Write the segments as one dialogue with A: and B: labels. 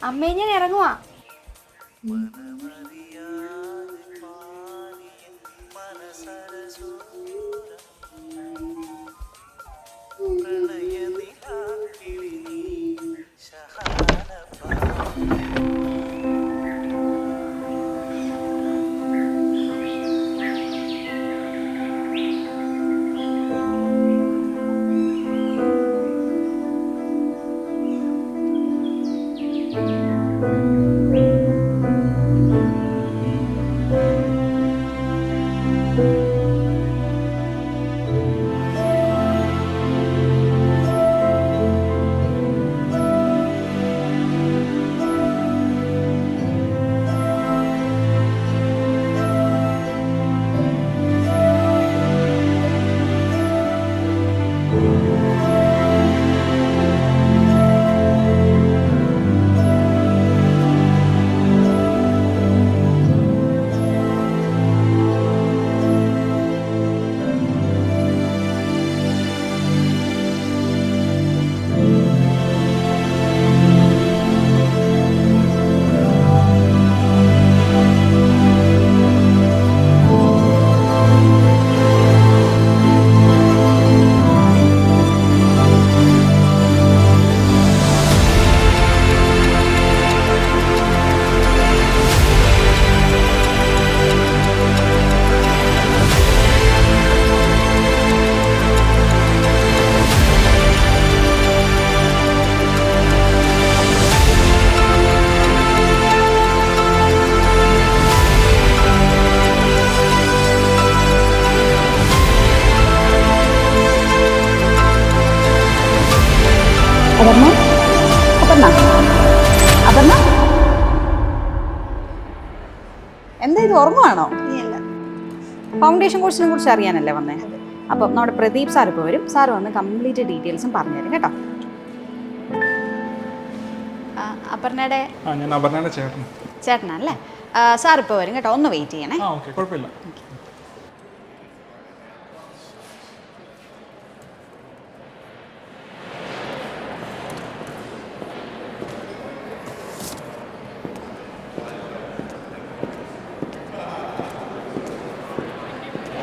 A: അമ്മേ ഞാൻ ഇറങ്ങുവാ.
B: അപർണ അപർണ അപർണ എന്താ ഇത് ഓർമ്മയാണോ? ഫൗണ്ടേഷൻ കോഴ്സിനെ കുറിച്ച് അറിയാനല്ലേ വന്നേ? അപ്പം നമ്മുടെ പ്രദീപ് സാർ ഇപ്പോൾ വരും. സാർ വന്ന് കംപ്ലീറ്റ് ഡീറ്റെയിൽസും പറഞ്ഞുതരും കേട്ടോ. അപർണയുടെ ചേട്ടനല്ലേ? സാർ ഇപ്പോൾ വരും കേട്ടോ, ഒന്ന് വെയിറ്റ് ചെയ്യണേ.
C: കുഴപ്പമില്ല.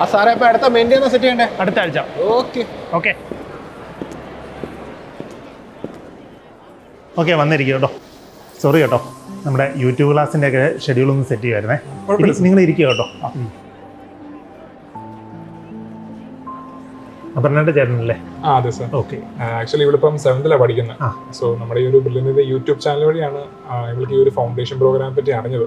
C: ആ സാറേ ഇപ്പൊ അടുത്ത മെയിൻ്റെനൻസ് സെറ്റ് ചെയ്യണ്ടേ?
D: അടുത്ത ആഴ്ച.
C: ഓക്കെ
D: ഓക്കെ ഓക്കെ വന്നിരിക്കും കേട്ടോ. സോറി കേട്ടോ, നമ്മുടെ യൂട്യൂബ് ക്ലാസ്സിൻ്റെ ഒക്കെ ഷെഡ്യൂൾ ഒന്ന് സെറ്റ് ചെയ്യുമായിരുന്നേ. നിങ്ങൾ ഇരിക്കുക കേട്ടോ. അപർണയുടെ ചേട്ടനല്ലേ?
C: അതെ സാർ.
D: ഓക്കെ.
C: ആക്ച്വലി ഇവളിപ്പം 7th പഠിക്കുന്നത്. സോ നമ്മുടെ ഈ ഒരു ബ്രില്ലിയൻറ്റിന്റെ യൂട്യൂബ് ചാനൽ വഴിയാണ് ഇവൾക്ക് ഈ ഒരു ഫൗണ്ടേഷൻ പ്രോഗ്രാം പറ്റി അറിഞ്ഞത്.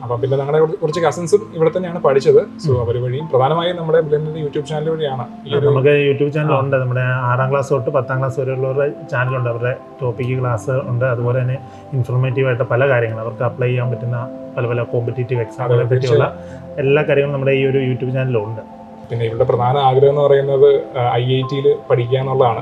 C: അപ്പം പിന്നെ ഞങ്ങളുടെ കുറച്ച് കസിൻസും ഇവിടെ തന്നെയാണ് പഠിച്ചത്. സോ അവർ വഴിയും പ്രധാനമായും നമ്മുടെ ബ്രില്ലിയൻറ്റിന്റെ യൂട്യൂബ് ചാനൽ വഴിയാണ്.
D: നമുക്ക് യൂട്യൂബ് ചാനൽ ഉണ്ട്. നമ്മുടെ 6ാം ക്ലാസ് തൊട്ട് 10ാം ക്ലാസ് വരെയുള്ളവരുടെ ചാനലുണ്ട്. അവരുടെ ടോപ്പിക്ക് ക്ലാസ് ഉണ്ട്. അതുപോലെ തന്നെ ഇൻഫോർമേറ്റീവ് ആയിട്ട് പല കാര്യങ്ങളും അവർക്ക് അപ്ലൈ ചെയ്യാൻ പറ്റുന്ന പല പല കോമ്പറ്റേറ്റീവ് എക്സാമുകളെ പറ്റിയുള്ള എല്ലാ കാര്യങ്ങളും നമ്മുടെ ഈ ഒരു യൂട്യൂബ് ചാനലിലുണ്ട്.
C: പിന്നെ ഇവരുടെ പ്രധാന ആഗ്രഹം എന്ന് പറയുന്നത് IIT-യിൽ പഠിക്കുക എന്നുള്ളതാണ്.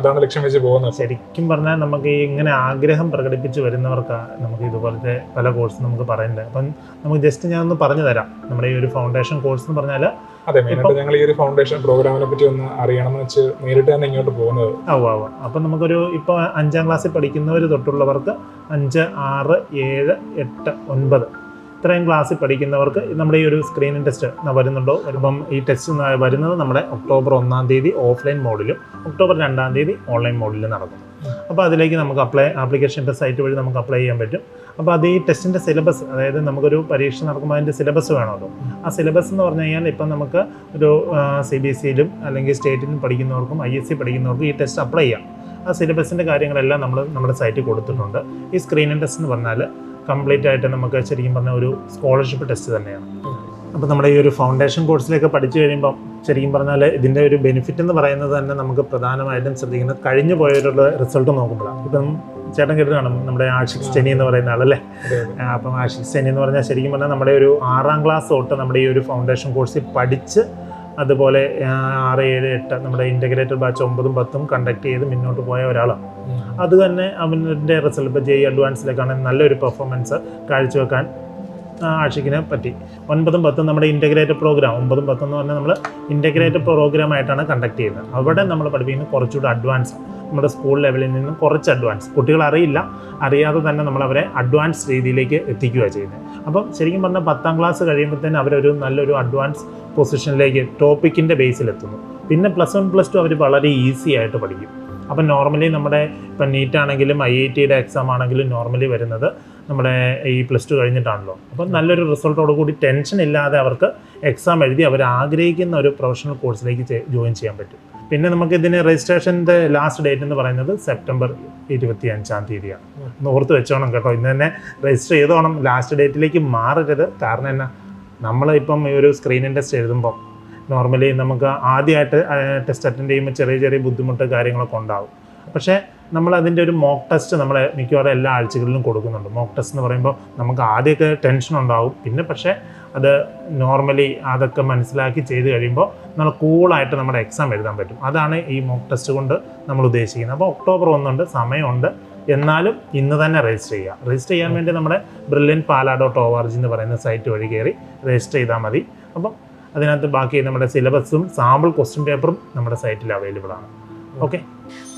C: അതാണ് ലക്ഷ്യം വെച്ച് പോകുന്നത്.
D: ശരിക്കും പറഞ്ഞാൽ നമുക്ക് ഈ ഇങ്ങനെ ആഗ്രഹം പ്രകടിപ്പിച്ച് വരുന്നവർക്കാണ് നമുക്ക് ഇതുപോലത്തെ പല കോഴ്സ് നമുക്ക് പറയുന്നത്. അപ്പം നമുക്ക് ജസ്റ്റ് ഞാൻ ഒന്ന് പറഞ്ഞു തരാം. നമ്മുടെ ഈ ഒരു ഫൗണ്ടേഷൻ കോഴ്സ് എന്ന് പറഞ്ഞാൽ
C: അതെ, മെയിനായിട്ട് ഞങ്ങൾ ഈ ഒരു ഫൗണ്ടേഷൻ പ്രോഗ്രാമിനെ പറ്റി ഒന്ന് അറിയണമെന്ന് വെച്ച് നേരിട്ട് തന്നെ ഇങ്ങോട്ട് പോകുന്നത്.
D: അപ്പം നമുക്കൊരു ഇപ്പോൾ 5ാം ക്ലാസ്സിൽ പഠിക്കുന്നവർ തൊട്ടുള്ളവർക്ക് 5, 6, 7, 8, 9 ഇത്രയും ക്ലാസ്സിൽ പഠിക്കുന്നവർക്ക് നമ്മുടെ ഈ ഒരു സ്ക്രീനിങ് ടെസ്റ്റ് വരുന്നുണ്ടോ? വരുമ്പം ഈ ടെസ്റ്റ് വരുന്നത് നമ്മുടെ ഒക്ടോബർ 1-ാം തീയതി ഓഫ്ലൈൻ മോഡിലും ഒക്ടോബർ 2-ാം തീയതി ഓൺലൈൻ മോഡിലും നടക്കും. അപ്പോൾ അതിലേക്ക് നമുക്ക് ആപ്ലിക്കേഷൻ്റെ സൈറ്റ് വഴി നമുക്ക് അപ്ലൈ ചെയ്യാൻ പറ്റും. അപ്പോൾ അത് ഈ ടെസ്റ്റിൻ്റെ സിലബസ്, അതായത് നമുക്കൊരു പരീക്ഷ നടക്കുമ്പോൾ അതിൻ്റെ സിലബസ് വേണമല്ലോ. ആ സിലബസ് എന്ന് പറഞ്ഞു കഴിഞ്ഞാൽ ഇപ്പം നമുക്ക് ഒരു CBSE-യിലും അല്ലെങ്കിൽ സ്റ്റേറ്റിലും പഠിക്കുന്നവർക്കും ISC പഠിക്കുന്നവർക്കും ഈ ടെസ്റ്റ് അപ്ലൈ ചെയ്യാം. ആ സിലബസിൻ്റെ കാര്യങ്ങളെല്ലാം നമ്മൾ നമ്മുടെ സൈറ്റിൽ കൊടുത്തിട്ടുണ്ട്. ഈ സ്ക്രീനിങ് ടെസ്റ്റ് എന്ന് പറഞ്ഞാൽ കംപ്ലീറ്റ് ആയിട്ട് നമുക്ക് ശരിക്കും പറഞ്ഞാൽ ഒരു സ്കോളർഷിപ്പ് ടെസ്റ്റ് തന്നെയാണ്. അപ്പോൾ നമ്മുടെ ഈ ഒരു ഫൗണ്ടേഷൻ കോഴ്സിലേക്ക് പഠിച്ചു കഴിയുമ്പം ശരിക്കും പറഞ്ഞാൽ ഇതിൻ്റെ ഒരു ബെനിഫിറ്റ് എന്ന് പറയുന്നത് തന്നെ നമുക്ക് പ്രധാനമായിട്ടും ശ്രദ്ധിക്കുന്നത് കഴിഞ്ഞു പോയവരുടെ റിസൾട്ട് നോക്കുമ്പോഴാണ്. ഇപ്പം ചേട്ടൻ കേട്ട് കാണും നമ്മുടെ ആഷിഖ് സെനി എന്ന് പറയുന്ന ആളല്ലേ? അപ്പം ആഷിഖ് സെനി എന്ന് പറഞ്ഞാൽ ശരിക്കും പറഞ്ഞാൽ നമ്മുടെ ഒരു 6ാം ക്ലാസ് തൊട്ട് നമ്മുടെ ഈ ഒരു ഫൗണ്ടേഷൻ കോഴ്സിൽ പഠിച്ച് അതുപോലെ 6, 7, 8 നമ്മുടെ ഇൻ്റഗ്രേറ്റഡ് ബാച്ച് 9, 10 കണ്ടക്ട് ചെയ്ത് മുന്നോട്ട് പോയ ഒരാളാണ്. അത് തന്നെ അവൻ്റെ റിസൾട്ട് ഇപ്പോൾ JEE അഡ്വാൻസിലേക്കാണെങ്കിൽ നല്ലൊരു പെർഫോമൻസ് കാഴ്ചവെക്കാൻ ആഷിക്കിനെ പറ്റി. 9ഉം 10ഉം നമ്മുടെ ഇൻ്റഗ്രേറ്റഡ് പ്രോഗ്രാം, 9ഉം 10ഉം എന്ന് പറഞ്ഞാൽ നമ്മൾ ഇൻ്റഗ്രേറ്റഡ് പ്രോഗ്രാമായിട്ടാണ് കണ്ടക്ട് ചെയ്യുന്നത്. അവിടെ നമ്മൾ പഠിപ്പിക്കുന്നത് കുറച്ചുകൂടി അഡ്വാൻസ്, നമ്മുടെ സ്കൂൾ ലെവലിൽ നിന്നും കുറച്ച് അഡ്വാൻസ്. കുട്ടികൾ അറിയാതെ തന്നെ നമ്മളവരെ അഡ്വാൻസ് രീതിയിലേക്ക് എത്തിക്കുക ചെയ്യുന്നത്. അപ്പം ശരിക്കും പറഞ്ഞാൽ 10ാം ക്ലാസ് കഴിയുമ്പോഴത്തേന് അവരൊരു നല്ലൊരു അഡ്വാൻസ് പൊസിഷനിലേക്ക് ടോപ്പിക്കിൻ്റെ ബേസിലെത്തുന്നു. പിന്നെ +1 +2 അവർ വളരെ ഈസി ആയിട്ട് പഠിക്കും. അപ്പം നോർമലി നമ്മുടെ ഇപ്പം നീറ്റാണെങ്കിലും IITയുടെ എക്സാം ആണെങ്കിലും നോർമലി വരുന്നത് നമ്മുടെ ഈ +2 കഴിഞ്ഞിട്ടാണല്ലോ. അപ്പം നല്ലൊരു റിസൾട്ടോട് കൂടി ടെൻഷൻ ഇല്ലാതെ അവർക്ക് എക്സാം എഴുതി അവർ ആഗ്രഹിക്കുന്ന ഒരു പ്രൊഫഷണൽ കോഴ്സിലേക്ക് ജോയിൻ ചെയ്യാൻ പറ്റും. പിന്നെ നമുക്ക് ഇതിന് രജിസ്ട്രേഷൻ്റെ ലാസ്റ്റ് ഡേറ്റ് എന്ന് പറയുന്നത് സെപ്റ്റംബർ 25-ാം തീയതിയാണ്. ഒന്ന് ഓർത്ത് വെച്ചോണം കേട്ടോ, ഇന്ന് തന്നെ രജിസ്റ്റർ ചെയ്തോണം, ലാസ്റ്റ് ഡേറ്റിലേക്ക് മാറരുത്. കാരണം എന്നാ, നമ്മളിപ്പം ഈ ഒരു സ്ക്രീനിങ് ടെസ്റ്റ് എഴുതുമ്പോൾ നോർമലി നമുക്ക് ആദ്യമായിട്ട് ടെസ്റ്റ് അറ്റൻഡ് ചെയ്യുമ്പോൾ ചെറിയ ബുദ്ധിമുട്ട് കാര്യങ്ങളൊക്കെ ഉണ്ടാകും. പക്ഷേ നമ്മൾ അതിൻ്റെ ഒരു മോക്ക് ടെസ്റ്റ് നമ്മൾ മിക്കവാറും എല്ലാ ആഴ്ചകളിലും കൊടുക്കുന്നുണ്ട്. മോക്ക് ടെസ്റ്റ് എന്ന് പറയുമ്പോൾ നമുക്ക് ആദ്യമൊക്കെ ടെൻഷൻ ഉണ്ടാകും, പിന്നെ പക്ഷേ അത് നോർമലി അതൊക്കെ മനസ്സിലാക്കി ചെയ്ത് കഴിയുമ്പോൾ നമ്മൾ കൂളായിട്ട് നമ്മുടെ എക്സാം എഴുതാൻ പറ്റും. അതാണ് ഈ മോക്ക് ടെസ്റ്റ് കൊണ്ട് നമ്മൾ ഉദ്ദേശിക്കുന്നത്. അപ്പോൾ ഒക്ടോബർ 1 സമയമുണ്ട്, എന്നാലും ഇന്ന് തന്നെ രജിസ്റ്റർ ചെയ്യുക. രജിസ്റ്റർ ചെയ്യാൻ വേണ്ടി നമ്മുടെ brilliantpala.org എന്ന് പറയുന്ന സൈറ്റ് വഴി കയറി രജിസ്റ്റർ ചെയ്താൽ മതി. അപ്പം അതിനകത്ത് ബാക്കി നമ്മുടെ സിലബസും സാമ്പിൾ ക്വസ്റ്റ്യൻ പേപ്പറും നമ്മുടെ സൈറ്റിൽ അവൈലബിൾ ആണ്.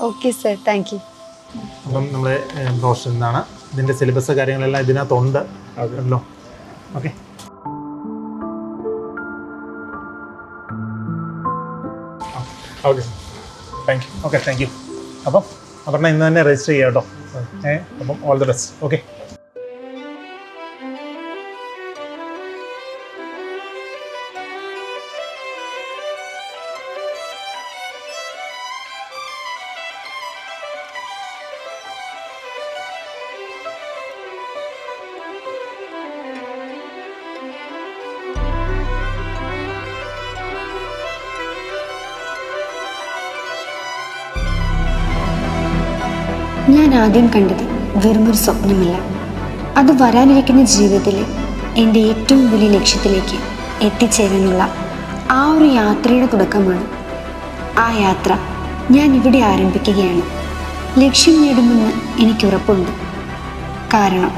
A: Okay sir, thank you.
D: അപ്പം നമ്മുടെ ബ്രോഷറിൽ നിന്നാണ് ഇതിൻ്റെ സിലബസ് കാര്യങ്ങളെല്ലാം ഇതിനകത്തുണ്ട് അല്ലോ. Okay, thank you. അപ്പം അപർണ ഇന്ന് തന്നെ രജിസ്റ്റർ ചെയ്യാം കേട്ടോ. അപ്പം ഓൾ ദി ബെസ്റ്റ്. ഓക്കെ.
A: ഞാൻ ആദ്യം കണ്ടത് വെറുമൊരു സ്വപ്നമല്ല, അത് വരാനിരിക്കുന്ന ജീവിതത്തിലെ എൻ്റെ ഏറ്റവും വലിയ ലക്ഷ്യത്തിലേക്ക് എത്തിച്ചേരാനുള്ള ആ ഒരു യാത്രയുടെ തുടക്കമാണ്. ആ യാത്ര ഞാൻ ഇവിടെ ആരംഭിക്കുകയാണ്. ലക്ഷ്യം നേടുമെന്ന് എനിക്കുറപ്പുണ്ട്. കാരണം